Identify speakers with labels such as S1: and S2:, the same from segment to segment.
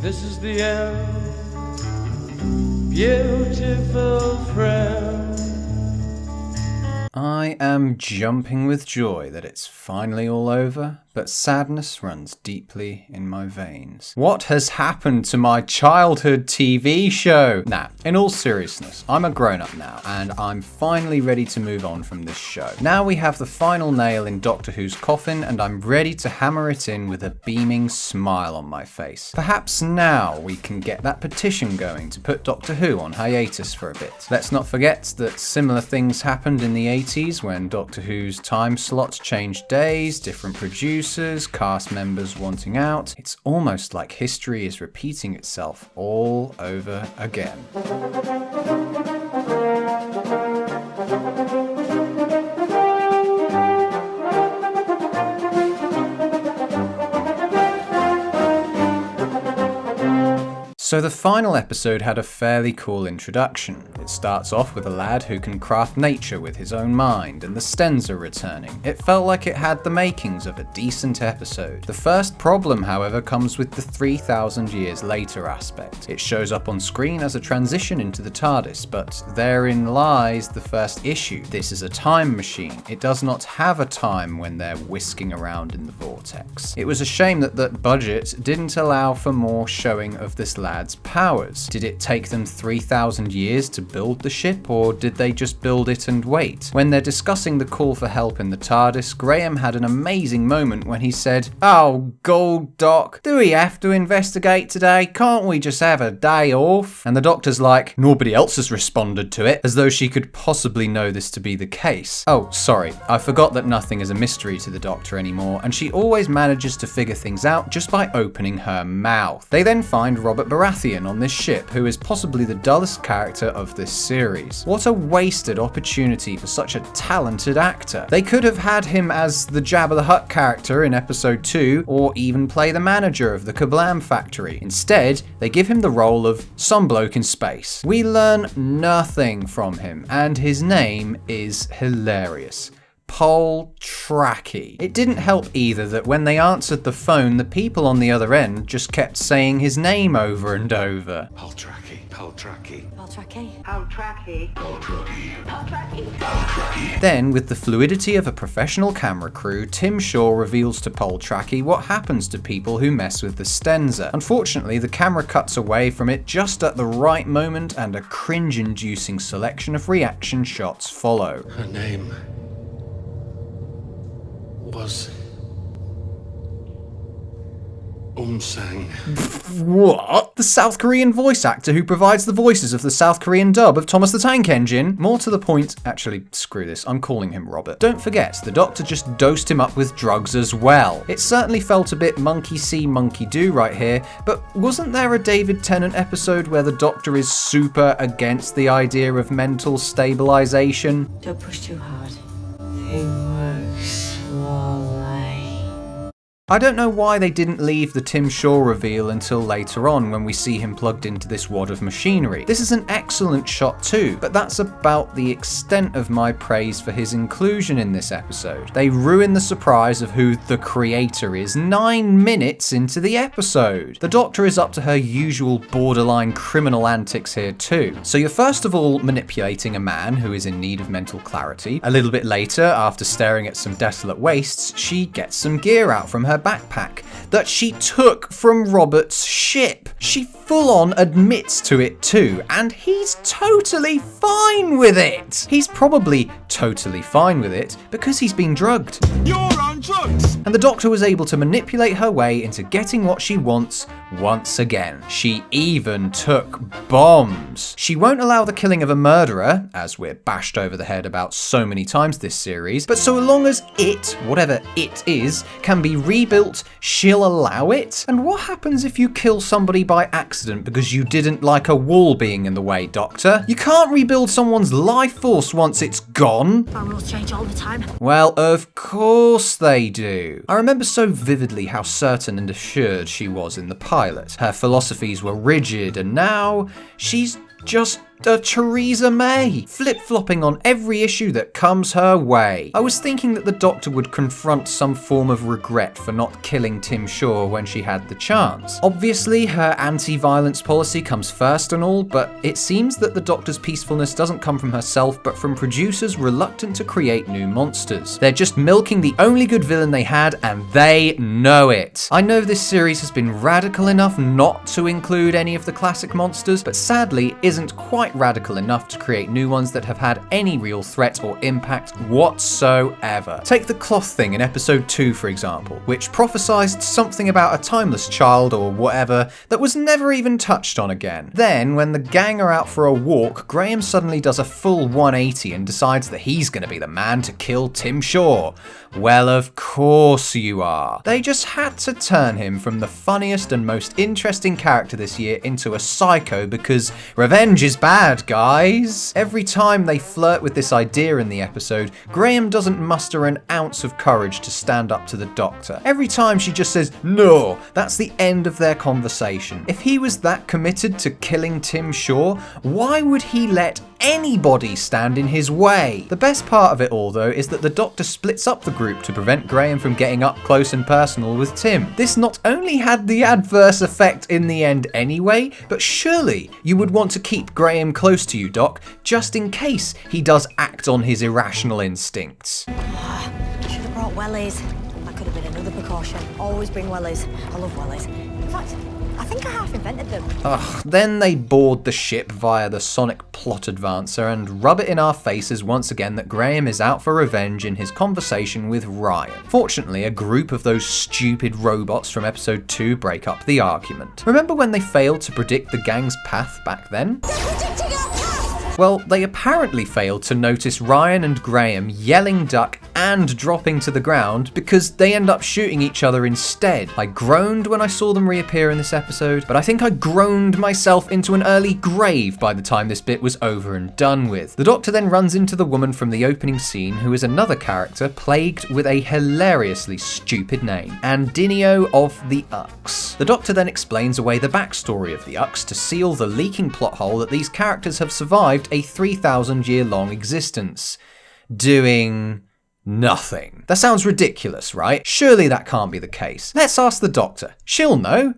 S1: This is the end, beautiful friend.
S2: I am jumping with joy that it's finally all over, but sadness runs deeply in my veins. What has happened to my childhood TV show? Now, in all seriousness, I'm a grown-up now, and I'm finally ready to move on from this show. Now we have the final nail in Doctor Who's coffin, and I'm ready to hammer it in with a beaming smile on my face. Perhaps now we can get that petition going to put Doctor Who on hiatus for a bit. Let's not forget that similar things happened in the 80s when Doctor Who's time slots changed days, different producers, cast members wanting out. It's almost like history is repeating itself all over again. So the final episode had a fairly cool introduction. It starts off with a lad who can craft nature with his own mind, and the Stenza returning. It felt like it had the makings of a decent episode. The first problem, however, comes with the 3,000 years later aspect. It shows up on screen as a transition into the TARDIS, but therein lies the first issue. This is a time machine. It does not have a time when they're whisking around in the vortex. It was a shame that the budget didn't allow for more showing of this lad powers. Did it take them 3,000 years to build the ship, or did they just build it and wait? When they're discussing the call for help in the TARDIS, Graham had an amazing moment when he said, "Oh, Gold Doc, do we have to investigate today? Can't we just have a day off?" And the Doctor's like, "Nobody else has responded to it," as though she could possibly know this to be the case. Oh, sorry, I forgot that nothing is a mystery to the Doctor anymore, and she always manages to figure things out just by opening her mouth. They then find Robert Baratheon on this ship, who is possibly the dullest character of this series. What a wasted opportunity for such a talented actor. They could have had him as the Jabba the Hutt character in episode 2, or even play the manager of the Kablam factory. Instead, they give him the role of some bloke in space. We learn nothing from him, and his name is hilarious. Poltracki. It didn't help either that when they answered the phone, the people on the other end just kept saying his name over and over.
S3: Poltracki, Poltracki.
S4: Poltracki.
S3: Poltracki.
S4: Poltracki.
S3: Poltracki.
S2: Then, with the fluidity of a professional camera crew, Tim Shaw reveals to Poltracki what happens to people who mess with the Stenza. Unfortunately, the camera cuts away from it just at the right moment, and a cringe-inducing selection of reaction shots follow.
S3: Her name was Umsang.
S2: What? The South Korean voice actor who provides the voices of the South Korean dub of Thomas the Tank Engine? More to the point, actually, screw this, I'm calling him Robert. Don't forget, the Doctor just dosed him up with drugs as well. It certainly felt a bit monkey see, monkey do right here, but wasn't there a David Tennant episode where the Doctor is super against the idea of mental stabilization?
S4: Don't push too hard. They work slowly.
S2: I don't know why they didn't leave the Tim Shaw reveal until later on when we see him plugged into this wad of machinery. This is an excellent shot too, but that's about the extent of my praise for his inclusion in this episode. They ruin the surprise of who the creator is 9 minutes into the episode. The Doctor is up to her usual borderline criminal antics here too. So you're first of all manipulating a man who is in need of mental clarity. A little bit later, after staring at some desolate wastes, she gets some gear out from her backpack that she took from Robert's ship. She full on admits to it too, and he's totally fine with it. He's probably totally fine with it because he's been drugged.
S5: You're on drugs!
S2: And the Doctor was able to manipulate her way into getting what she wants once again. She even took bombs. She won't allow the killing of a murderer, as we're bashed over the head about so many times this series, but so long as it, whatever it is, can be rebuilt, she'll allow it. And what happens if you kill somebody by accident because you didn't like a wall being in the way, Doctor? You can't rebuild someone's life force once it's gone.
S4: Our rules change all the time.
S2: Well, of course they do. I remember so vividly how certain and assured she was in the pilot. Her philosophies were rigid, and now she's just Theresa May, flip-flopping on every issue that comes her way. I was thinking that the Doctor would confront some form of regret for not killing Tim Shaw when she had the chance. Obviously, her anti-violence policy comes first and all, but it seems that the Doctor's peacefulness doesn't come from herself, but from producers reluctant to create new monsters. They're just milking the only good villain they had, and they know it. I know this series has been radical enough not to include any of the classic monsters, but sadly isn't quite radical enough to create new ones that have had any real threat or impact whatsoever. Take the cloth thing in episode 2, for example, which prophesized something about a timeless child or whatever that was never even touched on again. Then, when the gang are out for a walk, Graham suddenly does a full 180 and decides that he's going to be the man to kill Tim Shaw. Well, of course you are. They just had to turn him from the funniest and most interesting character this year into a psycho because revenge is bad, guys. Every time they flirt with this idea in the episode, Graham doesn't muster an ounce of courage to stand up to the Doctor. Every time she just says, no, that's the end of their conversation. If he was that committed to killing Tim Shaw, why would he let anybody stand in his way? The best part of it all, though, is that the Doctor splits up the group to prevent Graham from getting up close and personal with Tim. This not only had the adverse effect in the end anyway, but surely you would want to keep Graham close to you, Doc, just in case he does act on his irrational instincts.
S5: Should have brought wellies. That could have been another precaution. Always bring wellies. I love wellies. In fact, I think I half invented them.
S2: Then they board the ship via the sonic plot advancer and rub it in our faces once again that Graham is out for revenge in his conversation with Ryan. Fortunately, a group of those stupid robots from episode 2 break up the argument. Remember when they failed to predict the gang's path back then? Well, they apparently failed to notice Ryan and Graham yelling duck and dropping to the ground because they end up shooting each other instead. I groaned when I saw them reappear in this episode, but I think I groaned myself into an early grave by the time this bit was over and done with. The Doctor then runs into the woman from the opening scene, who is another character plagued with a hilariously stupid name, Andinio of the Ux. The Doctor then explains away the backstory of the Ux to seal the leaking plot hole that these characters have survived a 3,000-year-long existence, doing nothing. That sounds ridiculous, right? Surely that can't be the case. Let's ask the Doctor. She'll know.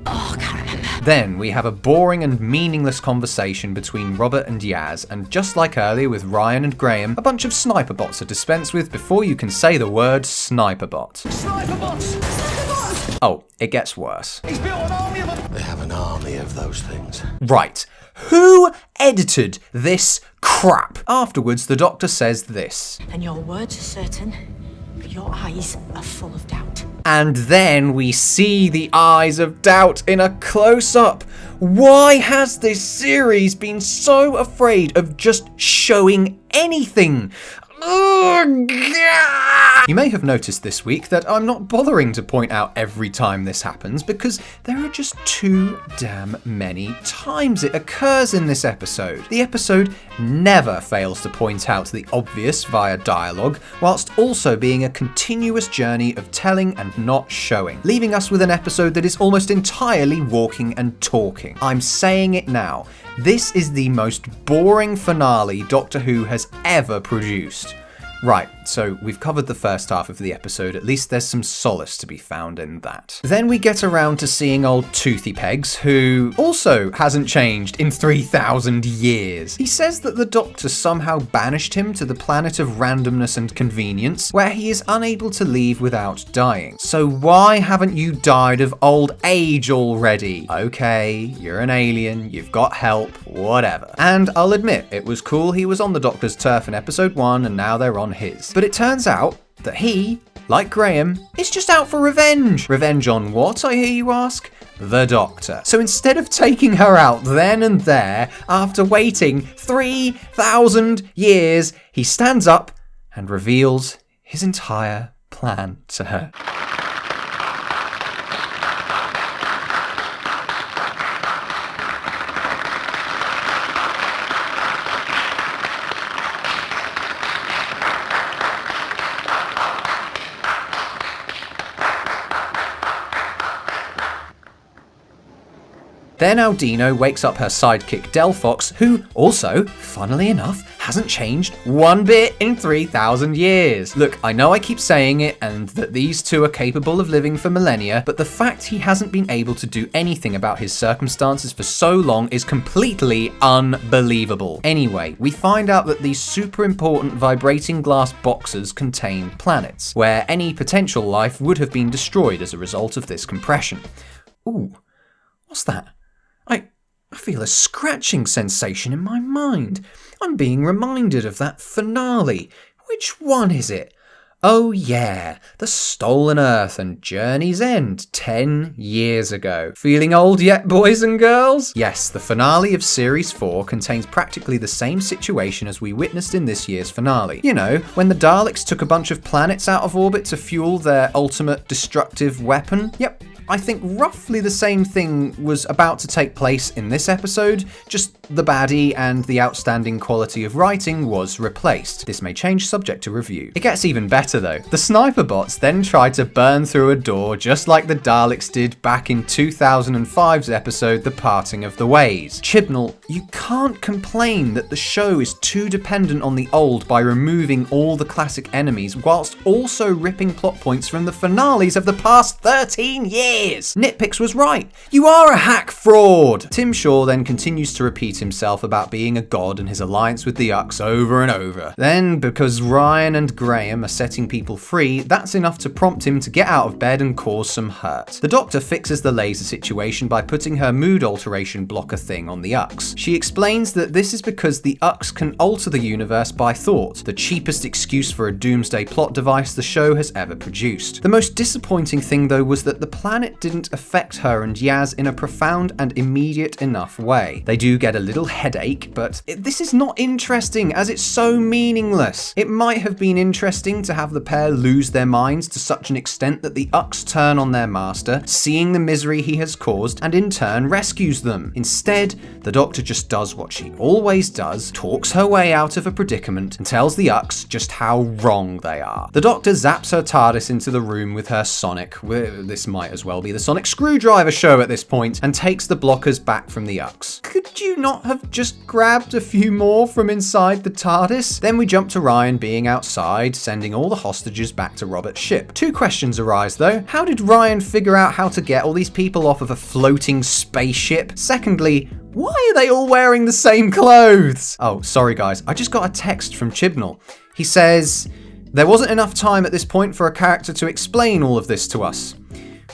S5: Oh, I can't remember.
S2: Then we have a boring and meaningless conversation between Robert and Yaz, and just like earlier with Ryan and Graham, a bunch of sniper bots are dispensed with before you can say the word sniper bot.
S6: Sniper bots!
S2: Oh, it gets worse.
S6: He's built an army of them!
S3: They have an army of those things.
S2: Right. Who edited this crap? Afterwards, the Doctor says this.
S5: And your words are certain, but your eyes are full of doubt.
S2: And then we see the eyes of doubt in a close-up. Why has this series been so afraid of just showing anything? You may have noticed this week that I'm not bothering to point out every time this happens because there are just too damn many times it occurs in this episode. The episode never fails to point out the obvious via dialogue, whilst also being a continuous journey of telling and not showing, leaving us with an episode that is almost entirely walking and talking. I'm saying it now. This is the most boring finale Doctor Who has ever produced. Right, so we've covered the first half of the episode, at least there's some solace to be found in that. Then we get around to seeing old Toothy Pegs, who also hasn't changed in 3,000 years. He says that the Doctor somehow banished him to the planet of randomness and convenience, where he is unable to leave without dying. So why haven't you died of old age already? Okay, you're an alien, you've got help, whatever. And I'll admit, it was cool he was on the Doctor's turf in episode 1 and now they're on his. But it turns out that he, like Graham, is just out for revenge. Revenge on what, I hear you ask? The Doctor. So instead of taking her out then and there, after waiting 3,000 years, he stands up and reveals his entire plan to her. Then Aldino wakes up her sidekick Delphox, who also, funnily enough, hasn't changed one bit in 3,000 years. Look, I know I keep saying it and that these two are capable of living for millennia, but the fact he hasn't been able to do anything about his circumstances for so long is completely unbelievable. Anyway, we find out that these super important vibrating glass boxes contain planets, where any potential life would have been destroyed as a result of this compression. Ooh, what's that? I feel a scratching sensation in my mind. I'm being reminded of that finale. Which one is it? Oh yeah, The Stolen Earth and Journey's End, 10 years ago. Feeling old yet, boys and girls? Yes, the finale of Series 4 contains practically the same situation as we witnessed in this year's finale. You know, when the Daleks took a bunch of planets out of orbit to fuel their ultimate destructive weapon? Yep. I think roughly the same thing was about to take place in this episode, just the baddie and the outstanding quality of writing was replaced. This may change subject to review. It gets even better though. The sniper bots then try to burn through a door just like the Daleks did back in 2005's episode The Parting of the Ways. Chibnall, you can't complain that the show is too dependent on the old by removing all the classic enemies whilst also ripping plot points from the finales of the past 13 years. Nitpicks was right. You are a hack fraud. Tim Shaw then continues to repeat himself about being a god and his alliance with the Ux over and over. Then, because Ryan and Graham are setting people free, that's enough to prompt him to get out of bed and cause some hurt. The Doctor fixes the laser situation by putting her mood alteration blocker thing on the Ux. She explains that this is because the Ux can alter the universe by thought, the cheapest excuse for a doomsday plot device the show has ever produced. The most disappointing thing though was that the planet didn't affect her and Yaz in a profound and immediate enough way. They do get a little headache, but this is not interesting as it's so meaningless. It might have been interesting to have the pair lose their minds to such an extent that the Ux turn on their master, seeing the misery he has caused, and in turn rescues them. Instead, the Doctor just does what she always does, talks her way out of a predicament, and tells the Ux just how wrong they are. The Doctor zaps her TARDIS into the room with her Sonic, this might as well be the Sonic Screwdriver show at this point, and takes the blockers back from the Ux. Could you not have just grabbed a few more from inside the TARDIS? Then we jump to Ryan being outside, sending all the hostages back to Robert's ship. Two questions arise though. How did Ryan figure out how to get all these people off of a floating spaceship? Secondly, why are they all wearing the same clothes? Oh, sorry guys, I just got a text from Chibnall. He says, there wasn't enough time at this point for a character to explain all of this to us.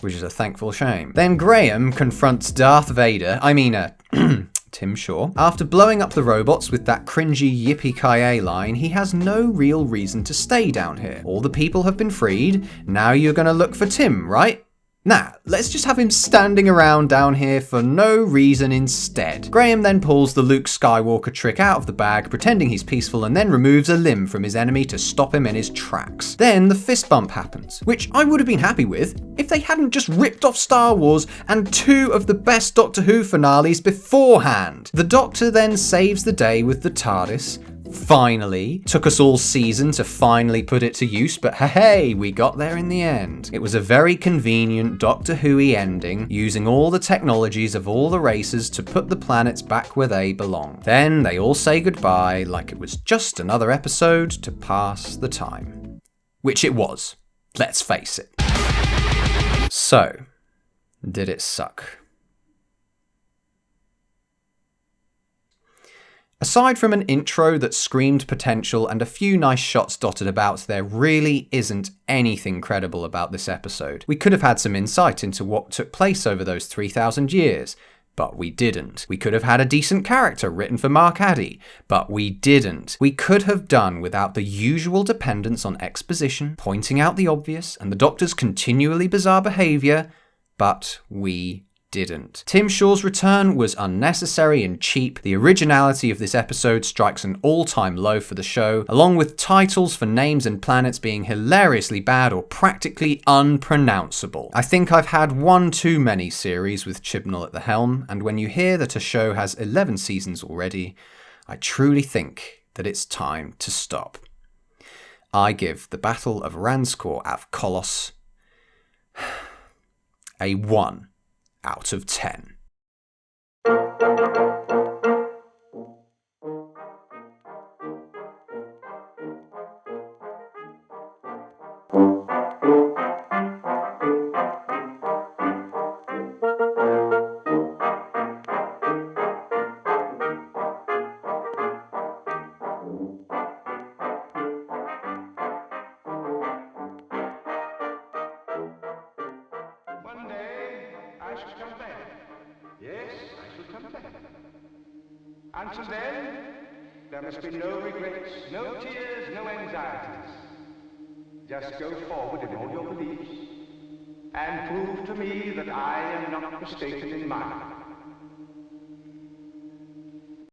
S2: Which is a thankful shame. Then Graham confronts Darth Vader, Tim Shaw. After blowing up the robots with that cringy yippee-ki-yay line, he has no real reason to stay down here. All the people have been freed, now you're gonna look for Tim, right? Nah, let's just have him standing around down here for no reason instead. Graham then pulls the Luke Skywalker trick out of the bag, pretending he's peaceful, and then removes a limb from his enemy to stop him in his tracks. Then the fist bump happens, which I would have been happy with if they hadn't just ripped off Star Wars and two of the best Doctor Who finales beforehand. The Doctor then saves the day with the TARDIS. Finally. Took us all season to finally put it to use, but hey, we got there in the end. It was a very convenient Doctor Who-y ending, using all the technologies of all the races to put the planets back where they belong. Then they all say goodbye like it was just another episode to pass the time. Which it was. Let's face it. So, did it suck? Aside from an intro that screamed potential and a few nice shots dotted about, there really isn't anything credible about this episode. We could have had some insight into what took place over those 3,000 years, but we didn't. We could have had a decent character written for Mark Addy, but we didn't. We could have done without the usual dependence on exposition, pointing out the obvious, and the Doctor's continually bizarre behaviour, but we didn't. Tim Shaw's return was unnecessary and cheap. The originality of this episode strikes an all-time low for the show, along with titles for names and planets being hilariously bad or practically unpronounceable. I think I've had one too many series with Chibnall at the helm, and when you hear that a show has 11 seasons already, I truly think that it's time to stop. I give the Battle of Ranskoor av Kolos a 1 out of 10.
S7: Until then, there must be no regrets, no tears, no anxieties. Just go forward in all your beliefs and prove to me that I am not mistaken in mine.